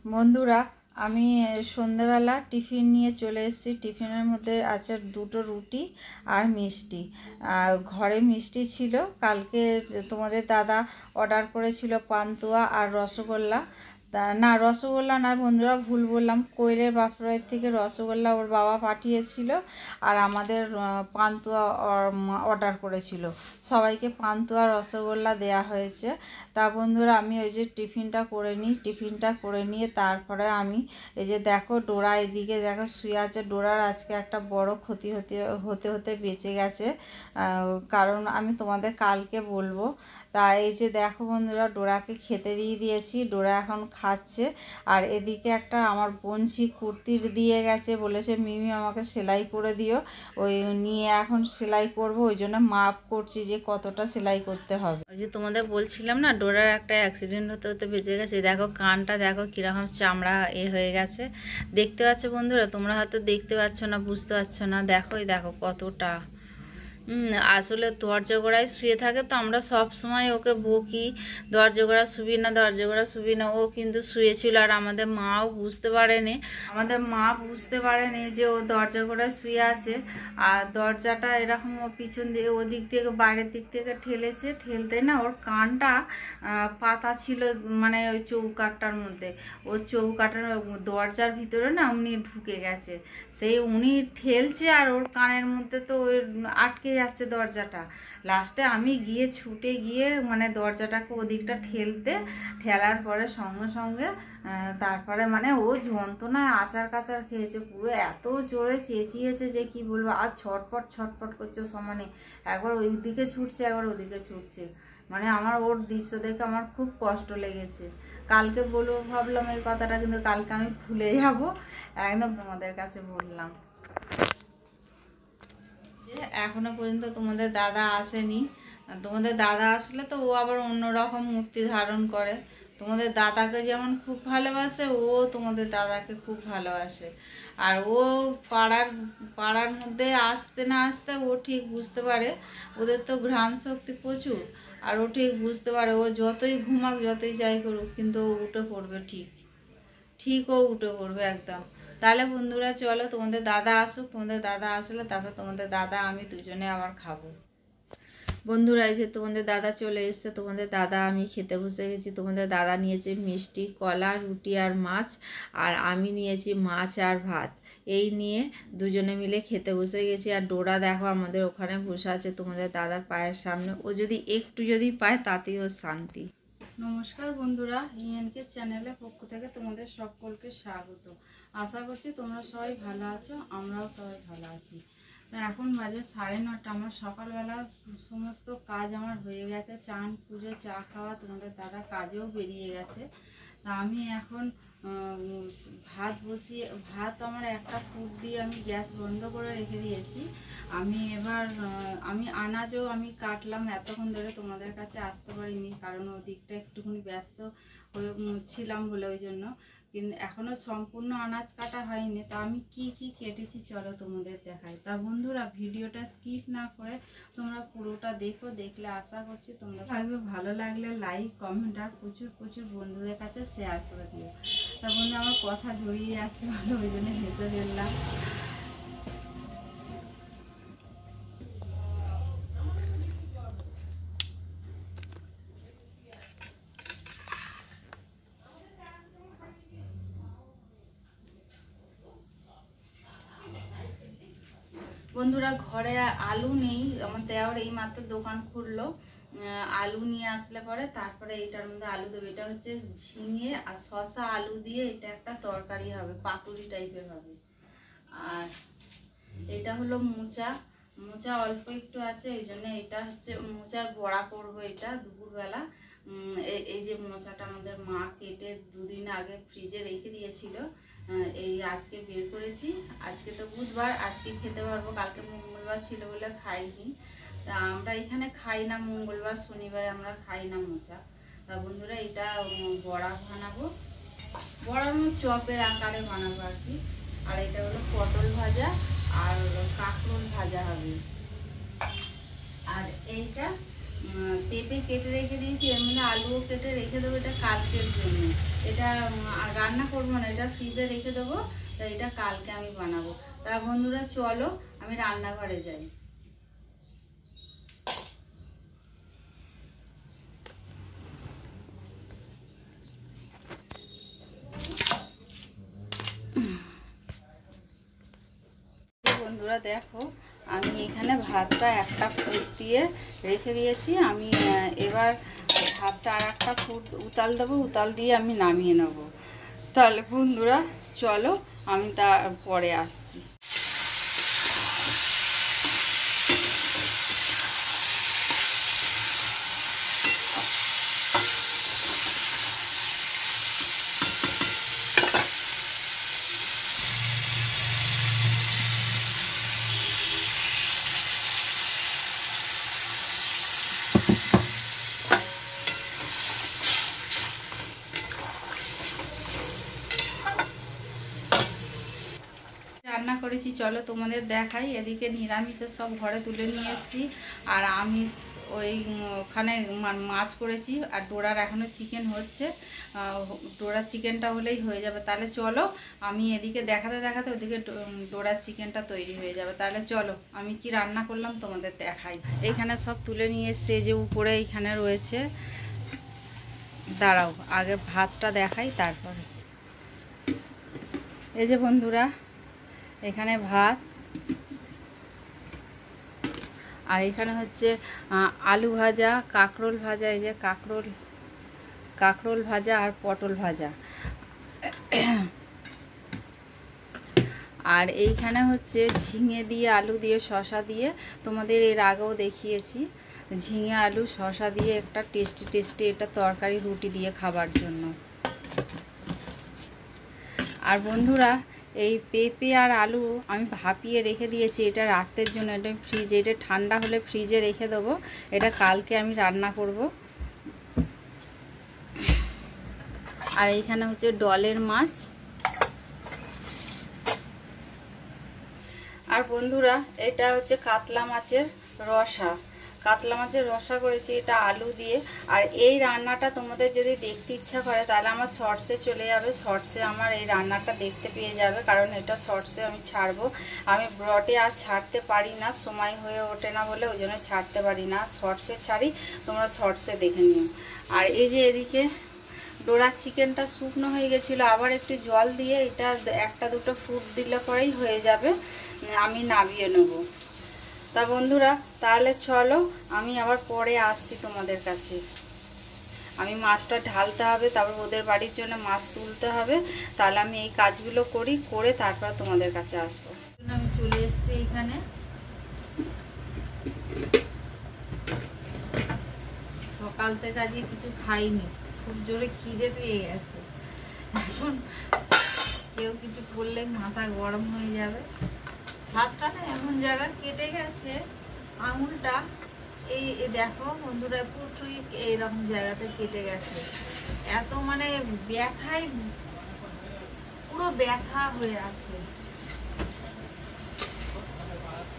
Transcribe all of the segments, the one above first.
বন্ধুরা, আমি সন্ধ্যাবেলা টিফিন নিয়ে চলে এসেছি। টিফিনের মধ্যে আছে 2টো রুটি আর মিষ্টি। আর ঘরে মিষ্টি ছিল, কালকে তোমাদের দাদা অর্ডার করেছিল পান্তুয়া আর রসগোল্লা। না, রসগোল্লা না বন্ধুরা, ভুল বললাম। কোয়েলের বাপের থেকে রসগোল্লা ওর বাবা পাঠিয়েছিল, আর আমাদের পান্তুয়া অর্ডার করেছিল। সবাইকে পান্তুয়া রসগোল্লা দেয়া হয়েছে। তা বন্ধুরা, আমি ওই যে টিফিনটা করে নিয়ে তারপরে আমি এই যে দেখো, ডোরা এদিকে দেখো শুয়ে আছে। ডোরার আজকে একটা বড় ক্ষতি হতে বেঁচে গেছে, কারণ আমি তোমাদের কালকে বলবো। তা এই যে দেখো বন্ধুরা, ডোরাকে খেতে দিয়েছি, ডোরা এখন খাচ্ছে। আর এদিকে একটা আমার বঞ্চি কুর্তি দিয়ে গেছে, বলেছে মিমি আমাকে সেলাই করে দিও। ওই নিয়ে এখন সেলাই করব, ওই জন্য মাপ করছি যে কতটা সেলাই করতে হবে। ওই যে তোমাদের বলছিলাম না, ডোরার একটা অ্যাক্সিডেন্ট হতে বেঁচে গেছে। দেখো কানটা দেখো কিরকম চামড়া হয়ে গেছে। দেখতে পাচ্ছ বন্ধুরা? তোমরা হয়তো দেখতে পাচ্ছ না, বুঝতে পারছো না। দেখো দেখো কতটা। আসলে দরজা গোড়ায় শুয়ে থাকে তো, আমরা সব সময় ওকে বকি, দরজা গোড়া শুবি না। ও কিন্তু শুয়েছিল, আর আমাদের মাও বুঝতে পারেনি যে ও দরজা গোড়ায় শুয়ে আছে। আর দরজাটা এরকম ও পিছন দিয়ে ওদিক থেকে বাইরের দিক থেকে ঠেলতে না ওর কানটা পাতা ছিল, মানে ওই চৌকাঠটার মধ্যে। ও চৌকাঠের দরজার ভিতরে না উনি ঢুকে গেছে। সেই উনি ঠেলছে আর ওর কানের মধ্যে তো ওই আটকে যাচ্ছে দরজাটা। লাস্টে আমি গিয়ে ছুটে গিয়ে মানে দরজাটাকে ওদিকটা ঠেলার পরে সঙ্গে সঙ্গে তারপরে মানে ও যন্ত্রণায় আচার কাচার খেয়েছে পুরো। এত জোরে চেঁচিয়েছে যে কি বলবো। আর ছটপট করছে সমানে, একবার ওই দিকে ছুটছে একবার ওদিকে ছুটছে। মানে আমার ওর দৃশ্য দেখে আমার খুব কষ্ট লেগেছে। কালকে বলবো ভাবলাম এই কথাটা, কিন্তু কালকে আমি ভুলে যাব, একদম তোমাদের কাছে বললাম। এখনো পর্যন্ত তোমাদের দাদা আসেনি। তোমাদের দাদা আসলে তো ও আবার অন্যরকম মূর্তি ধারণ করে। তোমাদের দাদাকে যেমন খুব ভালোবাসে, ও তোমাদের দাদাকে খুব ভালোবাসে। আর ও পাড়ার মধ্যে আসতে না আসতে ও ঠিক বুঝতে পারে। ওদের তো ঘ্রাণ শক্তি প্রচুর, আর ও ঠিক বুঝতে পারে। ও যতই ঘুমাক যতই যাই করুক, কিন্তু ও উঠে পড়বে ঠিক ও উঠে পড়বে একদম। তাহলে বন্ধুরা চলো, তোমাদের দাদা আসুক, তোমাদের দাদা আসলে তারপর তোমাদের দাদা আমি দুজনে আবার খাবো। বন্ধুরা, এই যে তোমাদের দাদা চলে এসছে। তোমাদের দাদা আমি খেতে বসে গেছি। তোমাদের দাদা নিয়েছে মিষ্টি, কলা, রুটি আর মাছ, আর আমি নিয়েছি মাছ আর ভাত। এই নিয়ে দুজনে মিলে খেতে বসে গেছি। আর ডোরা দেখো আমাদের ওখানে বসে আছে তোমাদের দাদার পায়ের সামনে। ও যদি একটু পায় তাতেই ওর শান্তি। নমস্কার বন্ধুরা, ইএনকে চ্যানেলের পক্ষ থেকে তোমাদের সকলকে স্বাগত। আশা করছি তোমরা সবাই ভালো আছো, আমরাও সবাই ভালো আছি। এখন বাজে 9:30। আমার সকালবেলা সমস্ত কাজ আমার হয়ে গেছে, চান পুজো চা খাওয়া। তোমাদের দাদা কাজেও বেরিয়ে গেছে। তা আমি এখন ভাত আমার একটা ফুট দিয়ে আমি গ্যাস বন্ধ করে রেখে দিয়েছি। আমি আনাজও আমি কাটলাম। এতক্ষণ ধরে তোমাদের কাছে আসতে পারিনি, কারণ ওদিকটা একটুখানি ব্যস্ত হয়ে ছিলাম বলে, ওই জন্য। কিন্তু এখনো সম্পূর্ণ আনাজ কাটা হয়নি। তা আমি কি কেটেছি চলো তোমাদের দেখাই। তা বন্ধুরা, ভিডিওটা স্কিপ না করে তোমরা পুরোটা দেখো। দেখলে আশা করছি তোমরা থাকবে। ভালো লাগলে লাইক কমেন্ট আর প্রচুর বন্ধুদের কাছে শেয়ার করে দিও। তা বন্ধু, আমার কথা জড়িয়ে যাচ্ছে ভালো, ওই জন্য হেসে ফেললাম। বন্ধুরা, ঘরে আলু নেই। আমার দেওয়ার এই মাত্র দোকান খুললো। আলু নিয়ে আসলে পরে তারপরে এটার মধ্যে আলু দেবে। এটা হচ্ছে ঝিঙে আর শসা আলু দিয়ে এটা একটা তরকারি হবে, পাতুরি টাইপের হবে। আর এটা হলো মোচা অল্প একটু আছে, ওই জন্য এটা হচ্ছে মোচার বড়া করবো। এটা দুপুরবেলা এই যে মোচাটা আমাদের মা কেটে 2 দিন আগে ফ্রিজে রেখে দিয়েছিল। এই আজকে বের করেছি। আজকে তো বুধবার, আজকে খেতে পারবো। কালকে মঙ্গলবার ছিল বলে খাইনি। তা আমরা এখানে খাই না মঙ্গলবার, শনিবারে আমরা খাই না মোচা। তা বন্ধুরা, এটা বড়া বানাবো, বড়ার চপের আকারে বানাবো আর কি। আর এটা হলো পটল ভাজা আর কাঁকরোল ভাজা হবে। আর এইটা পেঁপে কেটে রেখে দিয়েছি, এর মধ্যে আলুও কেটে রেখে দেবো, এটা কালকের জন্য। এটা এটা রান্না করবো না, এটা ফ্রিজে রেখে দেবো, তো এটা কালকে আমি বানাবো। তা বন্ধুরা চলো আমি রান্নাঘরে যাই। বন্ধুরা দেখো আমি এখানে ভাতটা একটা ফুট দিয়ে রেখে দিয়েছি। আমি এবার ভাতটা আর একটা ফুট উতাল দেবো, উতাল দিয়ে আমি নামিয়ে নেব। তাহলে বন্ধুরা চলো আমি তারপরে আসছি। রান্না করেছি চলো তোমাদের দেখাই। এদিকে নিরামিষের সব ঘরে তুলে নিয়ে এসেছি, আর আমিষ ওই ওখানে মাছ করেছি, আর ডোরার এখনও চিকেন হচ্ছে। ডোরার চিকেনটা হলেই হয়ে যাবে। তাহলে চলো আমি এদিকে দেখাতে দেখাতে ওদিকে ডোরার চিকেনটা তৈরি হয়ে যাবে। তাহলে চলো আমি কি রান্না করলাম তোমাদের দেখাই। এইখানে সব তুলে নিয়ে এসছে, যে উপরে এইখানে রয়েছে। দাঁড়াও আগে ভাতটা দেখাই তারপরে। এই যে বন্ধুরা এখানে ভাত, আর এখানে হচ্ছে আলু ভাজা, কাঁকরোল ভাজা, এই যে কাঁকরোল ভাজা আর পটল ভাজা। আর এইখানে হচ্ছে ঝিঙে দিয়ে আলু দিয়ে শসা দিয়ে, তোমাদের এর আগেও দেখিয়েছি। ঝিঙে আলু শসা দিয়ে একটা টেস্টি এটা তরকারি রুটি দিয়ে খাবার জন্য। আর বন্ধুরা এই পেঁপে আর আলু আমি ভাপিয়ে রেখে দিয়েছি, এটা রাতের জন্য। এটা ফ্রিজে, এটা ঠান্ডা হলে ফ্রিজে রেখে দেবো। এটা কালকে আমি রান্না করব। আর এইখানে হচ্ছে ডলের মাছ। আর বন্ধুরা এটা হচ্ছে কাতলা মাছের রসা। কাতলা মাছের রসা করেছি, এটা আলু দিয়ে। আর এই রান্নাটা তোমাদের যদি দেখতে ইচ্ছা করে তাহলে আমার শর্টসে চলে যাবে, শর্টসে আমার এই রান্নাটা দেখতে পেয়ে যাবে, কারণ এটা শর্টসে আমি ছাড়বো। আমি ব্রডে আর ছাড়তে পারি না, সময় হয়ে ওঠে না বলে ওই জন্য ছাড়তে পারি না। শর্টসে ছাড়ি, তোমরা শর্টসে দেখে নিও। আর এই যে এদিকে ডোরার চিকেনটা শুকনো হয়ে গেছিলো, আবার একটু জল দিয়ে এটা একটা দুটো ফুট দিলে পরেই হয়ে যাবে, আমি নামিয়ে নেব। তা বন্ধুরা তাহলে চলো আমি আবার পরে আসছি তোমাদের কাছে। আমি মাছটা ঢালতে হবে, তারপর ওদের বাড়ির জন্য মাছ তুলতে হবে। তাহলে আমি এই কাজগুলো করি, করে তারপর তোমাদের কাছে আসবো। আমি চলে এসেছি এখানে। সকাল থেকে আজকে কিছু খাইনি, খুব জোরে খিদে পেয়ে গেছে। এখন কেউ কিছু করলে মাথা গরম হয়ে যাবে। হাতটা না এমন জায়গা কেটে গেছে, আঙুলটা এই দেখো বন্ধুরা পুরো এইরকম জায়গাতে কেটে গেছে। এত মানে ব্যথায় পুরো ব্যথা হয়ে আছে।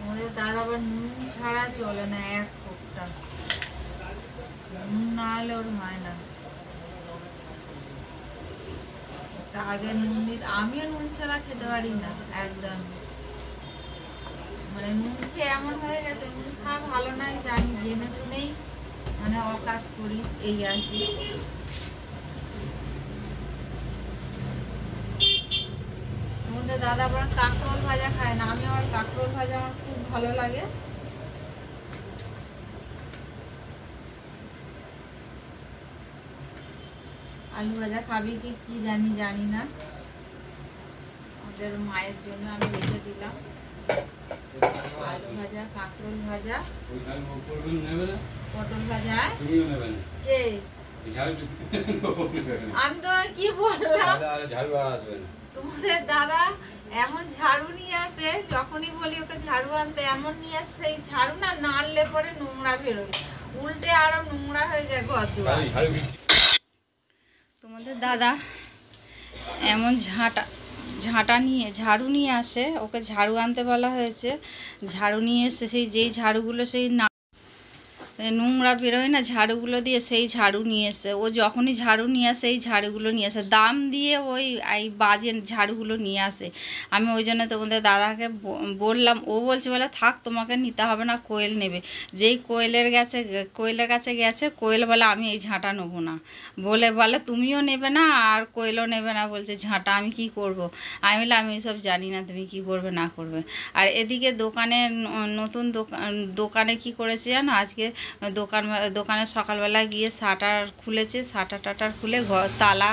আমাদের দাদা আবার নুন ছাড়া চলে না, এক ফোঁটা নুন না হলে ওর হয় না। আগে নুন দিত, আমিও নুন ছাড়া খেতে পারি না একদম। মানে নুন খেয়ে এমন হয়ে গেছে, নুন খাওয়া ভালো নয় জানি, জেনে শুনেই মানে অকাজ করি, এই আর কি। আমাদের দাদা আবার কাঁকরোল ভাজা খায় না, আমি আবার কাঁকরোল ভাজা আমার খুব ভালো লাগে। আলু ভাজা খাবি কি জানি না, ওদের মায়ের জন্য আমি রেখে দিলাম। আলু ভাজা, কাঁকরোল ভাজা, পটল ভাজা। আমি তোমার কি বললাম, তোমাদের দাদা এমন ঝাড়ু নিয়ে আসে, যখনই বলি ওকে ঝাড়ু আনতে এমন নিয়ে আসে, সেই ঝাড়ু না নাড়লে পরে নোংরা বেরোয়, উল্টে আরো নোংরা হয়ে যায় ঘর দুয়ার। তোমাদের দাদা এমন ঝাড়ু নিয়ে আসে, ওকে ঝাড়ু আনতে বলা হয়েছে, ঝাড়ু নিয়ে এসে সেই যেই ঝাড়ুগুলো সেই নোংরা বেরোয় না ঝাড়ুগুলো দিয়ে, সেই ঝাড়ু নিয়ে এসে, ও যখনই ঝাড়ু নিয়ে আসে এই ঝাড়ুগুলো নিয়ে আসে, দাম দিয়ে ওই এই বাজে ঝাড়ুগুলো নিয়ে আসে। আমি ওই জন্য তোমাদের দাদাকে বললাম, ও বলছে বলে থাক তোমাকে নিতে হবে না, কোয়েল নেবে। যেই কোয়েলের কাছে গেছে, কোয়েল বলে আমি এই ঝাঁটা নেবো না, বলে তুমিও নেবে না আর কোয়েলও নেবে না, বলছে ঝাঁটা আমি কি করব। আমি বললাম আমি সব জানি না তুমি কি করবে না করবে। আর এদিকে নতুন দোকানে কি করেছে জানো, আজকে দোকানে সকালবেলা গিয়ে শাটার খুলেছে, শাটার খুলে তালা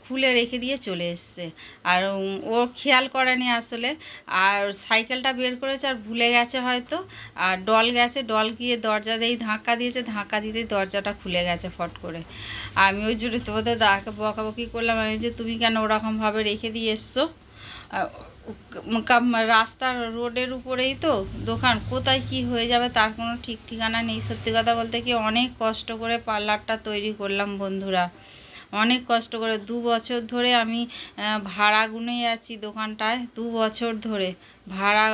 খুলে রেখে দিয়ে চলে এসছে। আর ও খেয়াল করেনি আসলে, আর সাইকেলটা বের করেছে আর ভুলে গেছে হয়তো, আর ডল গিয়ে দরজা দিয়ে ধাক্কা দিয়েছে, ধাক্কা দিতেই দরজাটা খুলে গেছে ফট করে। আমি ওই জন্য তোমাদের দাদাকে বকাবকি করলাম, আমি যে তুমি কেন ওরকমভাবে রেখে দিয়ে এসছো, রাস্তার রোডের উপরেই তো দোকান, কোথায় কি হয়ে যাবে তার কোনো ঠিক ঠিকানা নেই। সত্যি কথা বলতে কি অনেক কষ্ট করে পার্লারটা তৈরি করলাম বন্ধুরা, অনেক কষ্ট করে 2 বছর ধরে আমি ভাড়া গুনে যাচ্ছি দোকানটায়, 2 বছর ধরে ভাড়া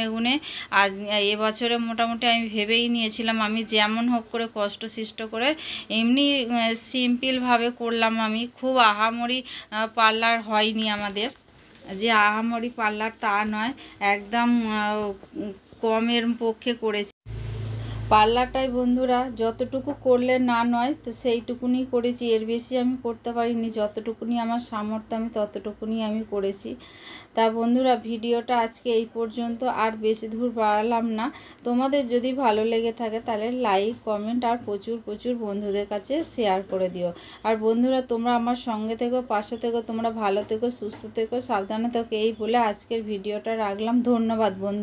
গুনে আজ এবছরে মোটামুটি আমি ভেবেই নিয়েছিলাম আমি যেমন হোক করে কষ্ট সৃষ্ট করে এমনি সিম্পলভাবে করলাম। আমি খুব আহামরি পার্লার হয়নি আমাদের, যে আহামরি পার্লার তা নয়, একদম কমের পক্ষে করেছি পার্লারটাই বন্ধুরা। যতটুকু করলে না নয় তো সেইটুকুনি করেছি, এর বেশি আমি করতে পারিনি, যতটুকুনি আমার সামর্থ্য আমি ততটুকুনি আমি করেছি। তা বন্ধুরা ভিডিওটা আজকে এই পর্যন্ত, আর বেশি দূর বাড়ালাম না। তোমাদের যদি ভালো লেগে থাকে তাহলে লাইক কমেন্ট আর প্রচুর বন্ধুদের কাছে শেয়ার করে দিও। আর বন্ধুরা তোমরা আমার সঙ্গে থেকো, পাশে থেকো, তোমরা ভালো থেকো, সুস্থ থেকো, সাবধানে থেকো, এই বলে আজকের ভিডিওটা রাখলাম। ধন্যবাদ বন্ধু।